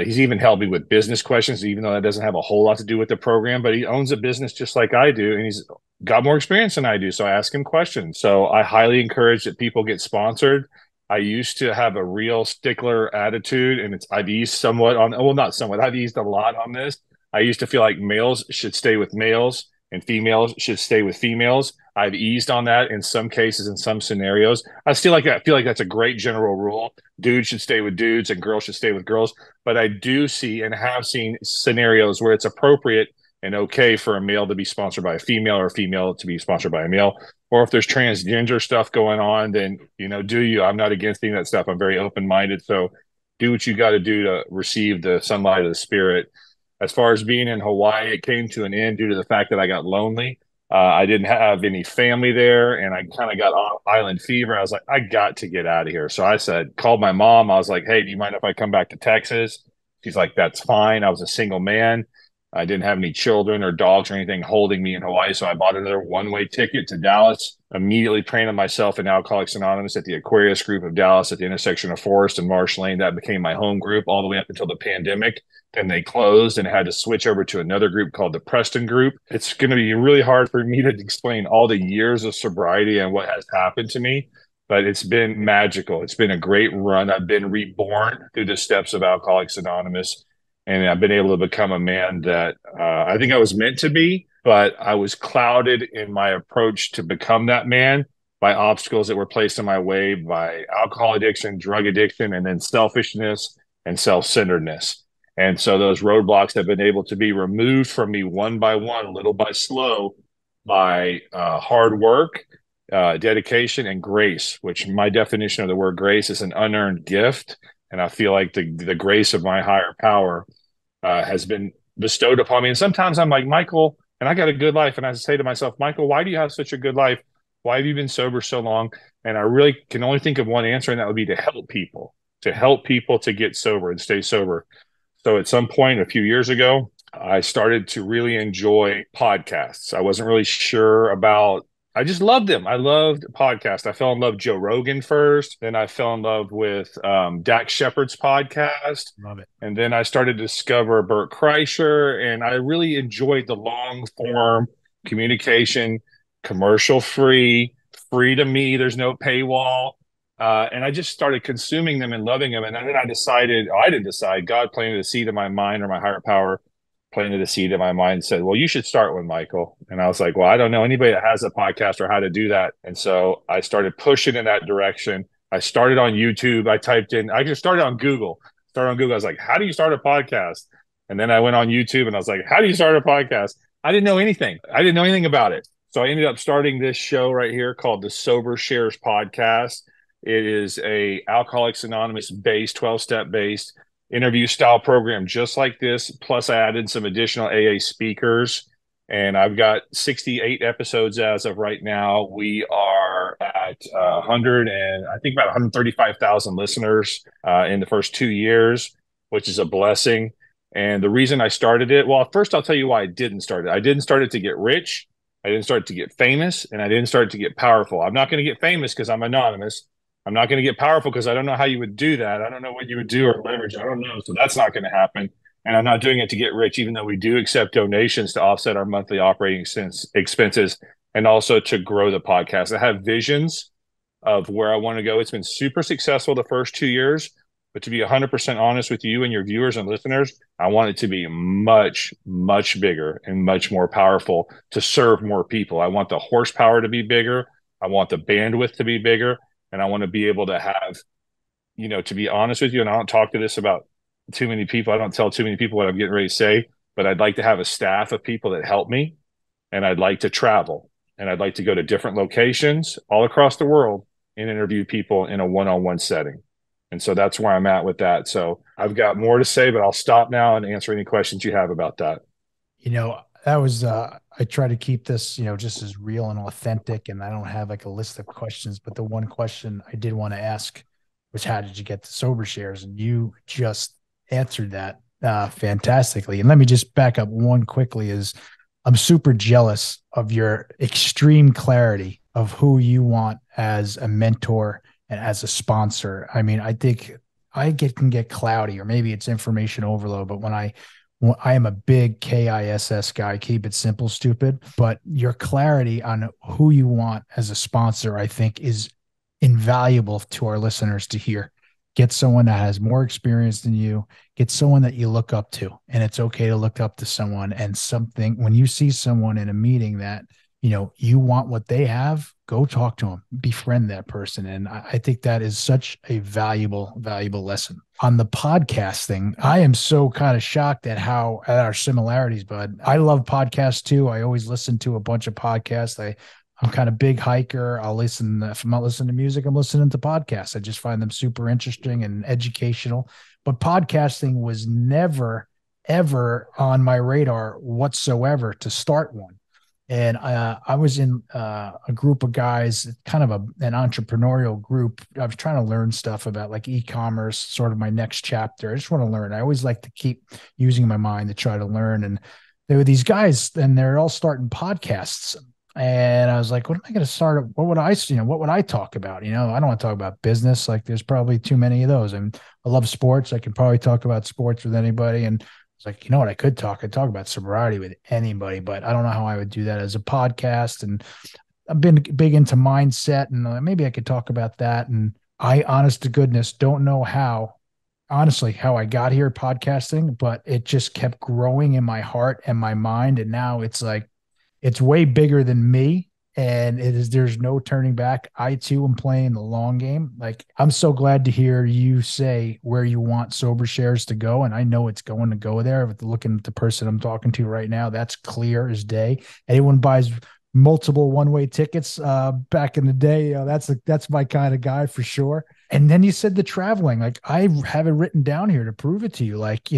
He's even helped me with business questions, even though that doesn't have a whole lot to do with the program, but he owns a business just like I do, and he's got more experience than I do. So I ask him questions. So I highly encourage that people get sponsored. I used to have a real stickler attitude, and I've eased somewhat on, well, not somewhat, I've eased a lot on this. I used to feel like males should stay with males and females should stay with females. I've eased on that in some cases, in some scenarios. I still like that. I feel like that's a great general rule. Dudes should stay with dudes and girls should stay with girls. But I do see and have seen scenarios where it's appropriate and okay for a male to be sponsored by a female or a female to be sponsored by a male. Or if there's transgender stuff going on, then, do you. I'm not against any of that stuff. I'm very open-minded. So do what you got to do to receive the sunlight of the spirit. As far as being in Hawaii, it came to an end due to the fact that I got lonely. I didn't have any family there, and I kind of got island fever. I was like, I got to get out of here. So I called my mom. I was like, hey, do you mind if I come back to Texas? She's like, that's fine. I was a single man. I didn't have any children or dogs or anything holding me in Hawaii. So I bought another one-way ticket to Dallas, immediately trained myself in Alcoholics Anonymous at the Aquarius group of Dallas at the intersection of Forest and Marsh Lane. That became my home group all the way up until the pandemic. Then they closed and had to switch over to another group called the Preston group. It's going to be really hard for me to explain all the years of sobriety and what has happened to me, but it's been magical. It's been a great run. I've been reborn through the steps of Alcoholics Anonymous, and I've been able to become a man that I think I was meant to be, but I was clouded in my approach to become that man by obstacles that were placed in my way by alcohol addiction, drug addiction, and then selfishness and self-centeredness. And so those roadblocks have been able to be removed from me one by one, little by slow, by hard work, dedication, and grace, which my definition of the word grace is an unearned gift. And I feel like the grace of my higher power has been bestowed upon me. And sometimes I'm like, Michael, and I got a good life. And I say to myself, Michael, why do you have such a good life? Why have you been sober so long? And I really can only think of one answer, and that would be to help people to get sober and stay sober. So at some point a few years ago, I started to really enjoy podcasts. I wasn't really sure about, I just loved them. I loved podcasts. I fell in love with Joe Rogan first. Then I fell in love with Dax Shepard's podcast.
Love it.
And then I started to discover Bert Kreischer. And I really enjoyed the long form communication, commercial free to me. There's no paywall. And I just started consuming them and loving them. And then I didn't decide, God planted a seed in my mind, or my higher power planted a seed in my mind and said, well, you should start one, Michael. And I was like, well, I don't know anybody that has a podcast or how to do that. And so I started pushing in that direction. I started on YouTube. I just started on Google. I was like, how do you start a podcast? And then I went on YouTube and I was like, how do you start a podcast? I didn't know anything. I didn't know anything about it. So I ended up starting this show right here called the Sober Shares Podcast. It is a Alcoholics Anonymous based, 12-step based interview style program just like this. Plus I added some additional AA speakers, and I've got 68 episodes as of right now. We are at 100 and I think about 135,000 listeners in the first 2 years, which is a blessing. And the reason I started it, well, first I'll tell you why I didn't start it. I didn't start it to get rich. I didn't start it to get famous, and I didn't start it to get powerful. I'm not going to get famous because I'm anonymous. I'm not going to get powerful because I don't know how you would do that. I don't know what you would do or leverage. I don't know. So that's not going to happen. And I'm not doing it to get rich, even though we do accept donations to offset our monthly operating expenses and also to grow the podcast. I have visions of where I want to go. It's been super successful the first 2 years, but to be 100% honest with you and your viewers and listeners, I want it to be much, much bigger and much more powerful to serve more people. I want the horsepower to be bigger. I want the bandwidth to be bigger. And I want to be able to have, to be honest with you, and I don't talk to this about too many people. I don't tell too many people what I'm getting ready to say, but I'd like to have a staff of people that help me, and I'd like to travel, and I'd like to go to different locations all across the world and interview people in a one-on-one setting. And so that's where I'm at with that. So I've got more to say, but I'll stop now and answer any questions you have about that.
That was I try to keep this, just as real and authentic, and I don't have like a list of questions, but the one question I did want to ask was, how did you get the sober shares? And you just answered that fantastically. And let me just back up one quickly, is I'm super jealous of your extreme clarity of who you want as a mentor and as a sponsor. I mean, I think can get cloudy, or maybe it's information overload, but when I am a big KISS guy, keep it simple, stupid. But your clarity on who you want as a sponsor, I think, is invaluable to our listeners to hear. Get someone that has more experience than you. Get someone that you look up to. And it's okay to look up to someone. And when you see someone in a meeting that, you want what they have, go talk to them, befriend that person. And I think that is such a valuable lesson. On the podcast thing, I am so kind of shocked at our similarities, bud. I love podcasts too. I always listen to a bunch of podcasts. I'm kind of big hiker. I'll listen. If I'm not listening to music, I'm listening to podcasts. I just find them super interesting and educational. But podcasting was never, ever on my radar whatsoever to start one. And I was in a group of guys, kind of an entrepreneurial group. I was trying to learn stuff about like e-commerce, sort of my next chapter. I just want to learn. I always like to keep using my mind to try to learn. And there were these guys, and they're all starting podcasts. And I was like, what am I going to start? What would I talk about? I don't want to talk about business. Like, there's probably too many of those. And I love sports. I can probably talk about sports with anybody. And it's like, you know what, I'd talk about sobriety with anybody, but I don't know how I would do that as a podcast. And I've been big into mindset, and maybe I could talk about that. And I, honest to goodness, don't know how I got here podcasting, but it just kept growing in my heart and my mind. And now it's like, it's way bigger than me. And there's no turning back. I too am playing the long game. Like, I'm so glad to hear you say where you want Sober Shares to go. And I know it's going to go there. With looking at the person I'm talking to right now, that's clear as day. Anyone buys multiple one-way tickets back in the day, that's my kind of guy for sure. And then you said the traveling, like, I have it written down here to prove it to you. Like,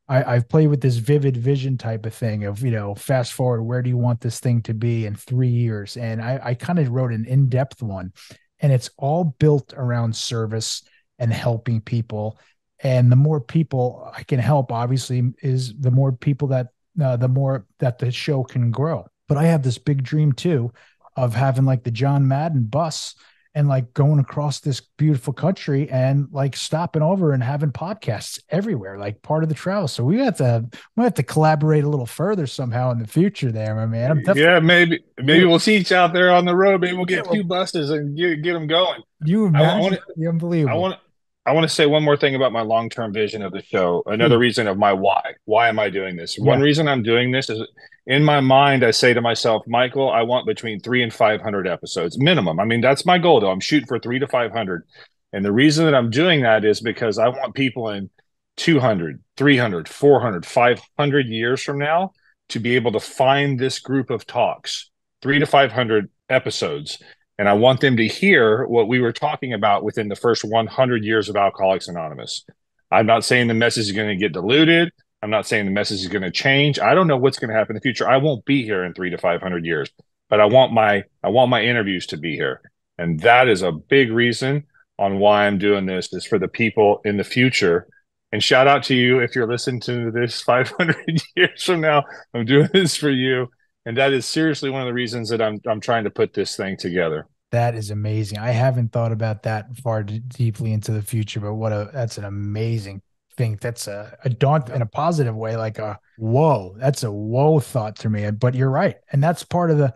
I've played with this vivid vision type of thing of, fast forward, where do you want this thing to be in 3 years? And I kind of wrote an in-depth one, and it's all built around service and helping people. And the more people I can help, obviously, is the more people the more that the show can grow. But I have this big dream too of having like the John Madden bus, and like going across this beautiful country and like stopping over and having podcasts everywhere, like part of the travel. So we have to collaborate a little further somehow in the future there, my man. I'm definitely.
Yeah, maybe we'll see each out there on the road. Maybe we'll get
Yeah,
two buses and get them going.
you
I want
imagine?
to I
Unbelievable.
want I want to say one more thing about my long-term vision of the show. Another
Please.
reason of my why. Why am I doing this? One
Yeah.
reason I'm doing this is, in my mind, I say to myself, Michael, I want between 300 and 500 episodes minimum. I mean, that's my goal, though. I'm shooting for 300 to 500. And the reason that I'm doing that is because I want people in 200, 300, 400, 500 years from now to be able to find this group of talks, 300 to 500 episodes. And I want them to hear what we were talking about within the first 100 years of Alcoholics Anonymous. I'm not saying the message is going to get diluted. I'm not saying the message is going to change. I don't know what's going to happen in the future. I won't be here in 300 to 500 years, but I want my interviews to be here. And that is a big reason on why I'm doing this, is for the people in the future. And shout out to you if you're listening to this 500 years from now. I'm doing this for you. And that is seriously one of the reasons that I'm trying to put this thing together.
That is amazing. I haven't thought about that far deeply into the future, but that's an amazing thing. That's a daunt in a positive way, like that's a whoa thought to me. But you're right. And that's part of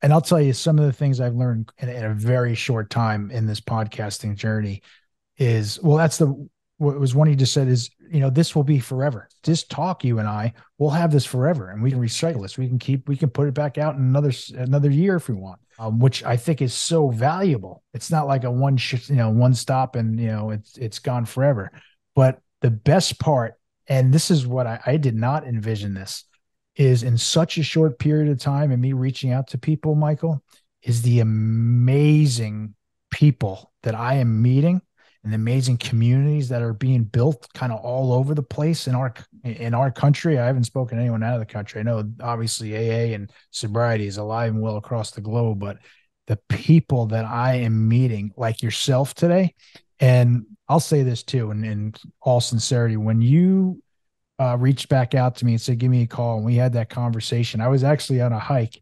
and I'll tell you some of the things I've learned in a very short time in this podcasting journey is, well, what was one you just said is, this will be forever. Just talk, you and I will have this forever, and we can recycle this. We can put it back out in another year if we want, which I think is so valuable. It's not like a one stop and, it's gone forever. But the best part, And this is what I did not envision this is in such a short period of time and me reaching out to people, Michael, is the amazing people that I am meeting and the amazing communities that are being built kind of all over the place in our country. I haven't spoken to anyone out of the country. I know obviously AA and sobriety is alive and well across the globe, but the people that I am meeting, like yourself today, and I'll say this too, in all sincerity, when you reached back out to me and said, give me a call, and we had that conversation, I was actually on a hike.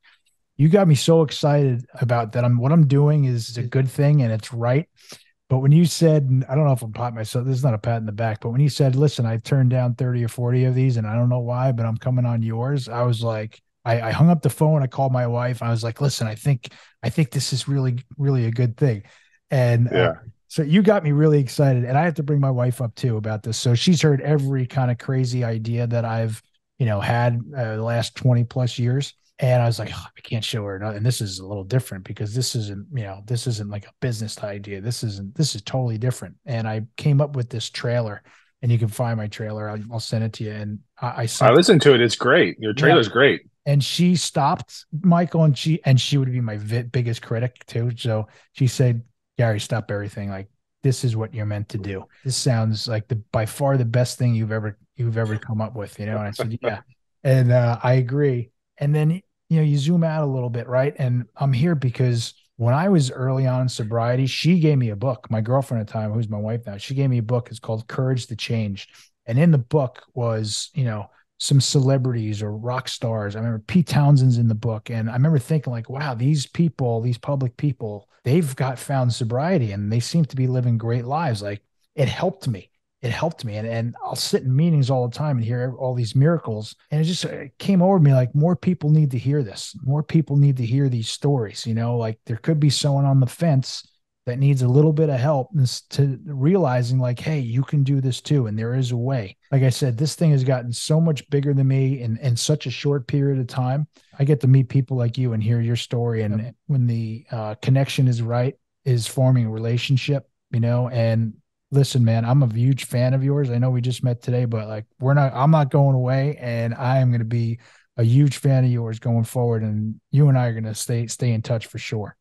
You got me so excited about that. What I'm doing is a good thing and it's right. But when you said, I don't know if I'm patting myself, this is not a pat in the back, but when you said, listen, I turned down 30 or 40 of these and I don't know why, but I'm coming on yours. I was like, I hung up the phone. I called my wife. I was like, listen, I think this is really, really a good thing. And
Yeah.
so you got me really excited. And I have to bring my wife up too about this. So she's heard every kind of crazy idea that I've, had the last 20 plus years. And I was like, oh, I can't show her. And this is a little different because this isn't like a business idea. This is totally different. And I came up with this trailer, and you can find my trailer. I'll send it to you. And I
I
sent,
listened to it. It's great. Your
yeah.
trailer's great.
And she stopped, Michael, and she would be my biggest critic too. So she said, Gary, stop everything. Like, this is what you're meant to do. This sounds like by far the best thing you've ever come up with, And I said, yeah. And I agree. And then you zoom out a little bit, right? And I'm here because when I was early on in sobriety, she gave me a book. My girlfriend at the time, who's my wife now, she gave me a book. It's called Courage to Change. And in the book was, some celebrities or rock stars. I remember Pete Townsend's in the book. And I remember thinking like, wow, these people, these public people, they've found sobriety and they seem to be living great lives. Like, it helped me. It helped me. And I'll sit in meetings all the time and hear all these miracles. And it came over me like, more people need to hear this. More people need to hear these stories. Like there could be someone on the fence that needs a little bit of help to realizing like, hey, you can do this too. And there is a way. Like I said, this thing has gotten so much bigger than me in such a short period of time. I get to meet people like you and hear your story. And when the connection is right, is forming a relationship, and listen, man, I'm a huge fan of yours. I know we just met today, but like I'm not going away, and I am going to be a huge fan of yours going forward. And you and I are going to stay in touch for sure.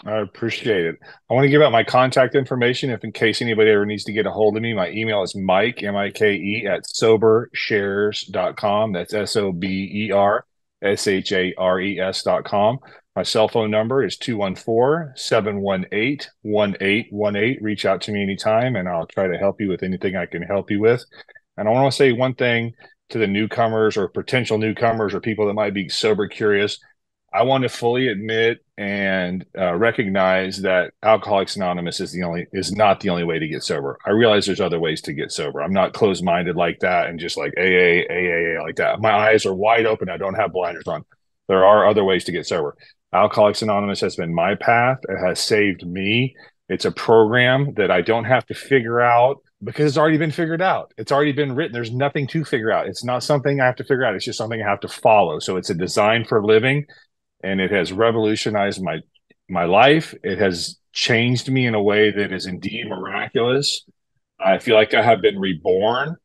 I appreciate it. I want to give out my contact information if in case anybody ever needs to get a hold of me. My email is Mike, Mike, at sobershares.com. That's SOBERSHARES.com. My cell phone number is 214-718-1818. Reach out to me anytime and I'll try to help you with anything I can help you with. And I want to say one thing to the newcomers or potential newcomers or people that might be sober curious. I want to fully admit and recognize that Alcoholics Anonymous is not the only way to get sober. I realize there's other ways to get sober. I'm not closed-minded like that and just like AA like that. My eyes are wide open. I don't have blinders on. There are other ways to get sober. Alcoholics Anonymous has been my path. It has saved me. It's a program that I don't have to figure out because it's already been figured out. It's already been written. There's nothing to figure out. It's not something I have to figure out. It's just something I have to follow. So it's a design for living. And it has revolutionized my life. It has changed me in a way that is indeed miraculous. I feel like I have been reborn.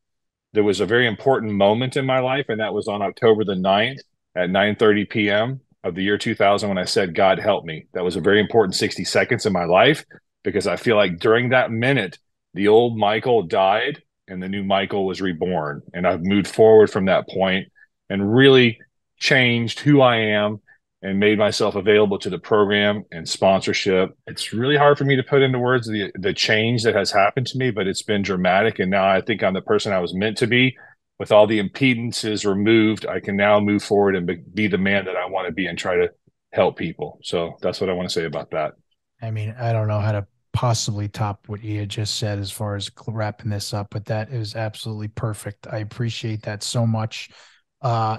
There was a very important moment in my life, and that was on October the 9th at 9:30 p.m. of the year 2000 when I said, God help me. That was a very important 60 seconds in my life because I feel like during that minute, the old Michael died and the new Michael was reborn. And I've moved forward from that point and really changed who I am and made myself available to the program and sponsorship. It's really hard for me to put into words the change that has happened to me, but it's been dramatic. And now I think I'm the person I was meant to be. With all the impedances removed, I can now move forward and be the man that I want to be and try to help people. So that's what I want to say about that.
I mean, I don't know how to possibly top what you had just said as far as wrapping this up, but that is absolutely perfect. I appreciate that so much.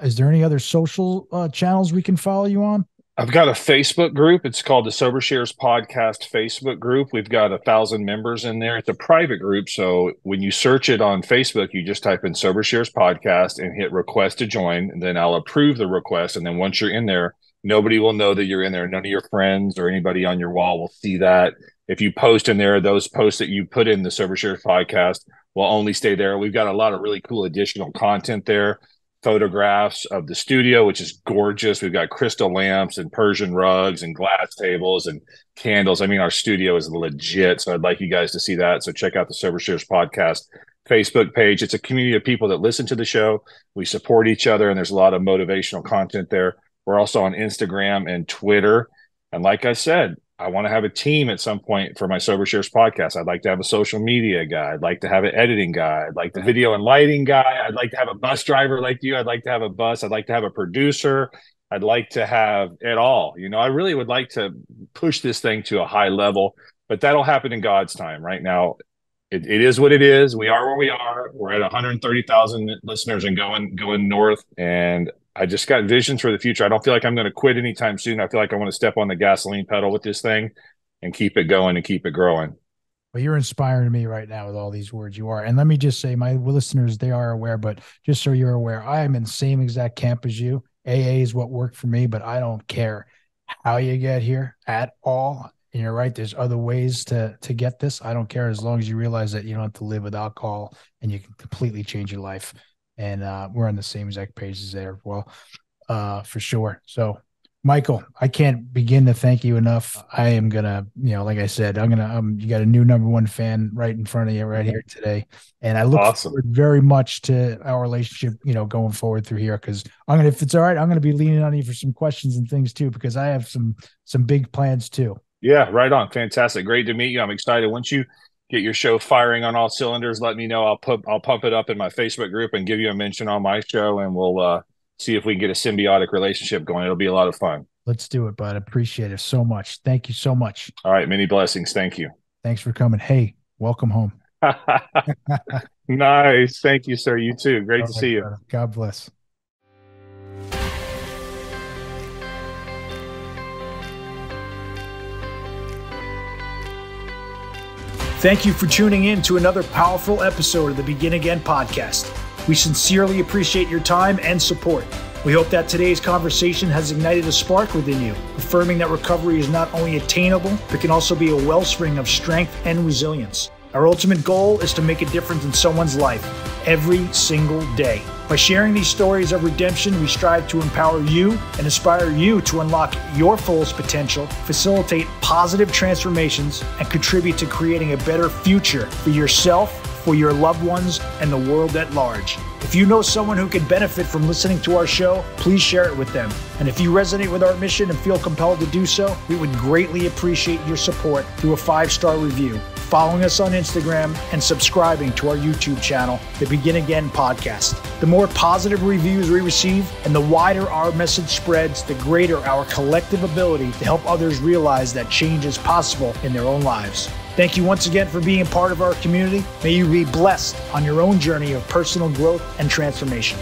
Is there any other social channels we can follow you on?
I've got a Facebook group. It's called the Sober Shares Podcast Facebook group. We've got 1,000 members in there. It's a private group. So when you search it on Facebook, you just type in Sober Shares Podcast and hit request to join. And then I'll approve the request. And then once you're in there, nobody will know that you're in there. None of your friends or anybody on your wall will see that. If you post in there, those posts that you put in the Sober Shares Podcast will only stay there. We've got a lot of really cool additional content there. Photographs of the studio, which is gorgeous. We've got crystal lamps and Persian rugs and glass tables and candles. I mean, our studio is legit. So I'd like you guys to see that. So check out the Sober Shares podcast Facebook page. It's a community of people that listen to the show. We support each other, and there's a lot of motivational content there. We're also on Instagram and Twitter. And like I said, I want to have a team at some point for my Sober Shares podcast. I'd like to have a social media guy. I'd like to have an editing guy. I'd like the video and lighting guy. I'd like to have a bus driver like you. I'd like to have a bus. I'd like to have a producer. I'd like to have it all. I really would like to push this thing to a high level, but that'll happen in God's time. Right now, it is what it is. We are where we are. We're at 130,000 listeners and going north. And I just got visions for the future. I don't feel like I'm going to quit anytime soon. I feel like I want to step on the gasoline pedal with this thing and keep it going and keep it growing.
Well, you're inspiring me right now with all these words you are. And let me just say, my listeners, they are aware, but just so you're aware, I am in the same exact camp as you. AA is what worked for me, but I don't care how you get here at all. And you're right. There's other ways to get this. I don't care as long as you realize that you don't have to live with alcohol and you can completely change your life. And we're on the same exact pages there. Well, for sure. So, Michael, I can't begin to thank you enough. I am going to, like I said, you got a new number one fan right in front of you right here today. And I look forward very much to our relationship, going forward through here. Cause if it's all right, I'm going to be leaning on you for some questions and things too, because I have some big plans too.
Yeah, right on. Fantastic. Great to meet you. I'm excited. Once you get your show firing on all cylinders, let me know. I'll pump it up in my Facebook group and give you a mention on my show, and we'll see if we can get a symbiotic relationship going. It'll be a lot of fun.
Let's do it, bud. Appreciate it so much. Thank you so much.
All right. Many blessings. Thank you.
Thanks for coming. Hey, welcome home.
Nice. Thank you, sir. You too. Great to see you.
Brother. God bless. Thank you for tuning in to another powerful episode of the Begin Again podcast. We sincerely appreciate your time and support. We hope that today's conversation has ignited a spark within you, affirming that recovery is not only attainable, but can also be a wellspring of strength and resilience. Our ultimate goal is to make a difference in someone's life every single day. By sharing these stories of redemption, we strive to empower you and inspire you to unlock your fullest potential, facilitate positive transformations, and contribute to creating a better future for yourself, for your loved ones, and the world at large. If you know someone who could benefit from listening to our show, please share it with them. And if you resonate with our mission and feel compelled to do so, we would greatly appreciate your support through a 5-star review, following us on Instagram, and subscribing to our YouTube channel, The Begin Again Podcast. The more positive reviews we receive and the wider our message spreads, the greater our collective ability to help others realize that change is possible in their own lives. Thank you once again for being a part of our community. May you be blessed on your own journey of personal growth and transformation.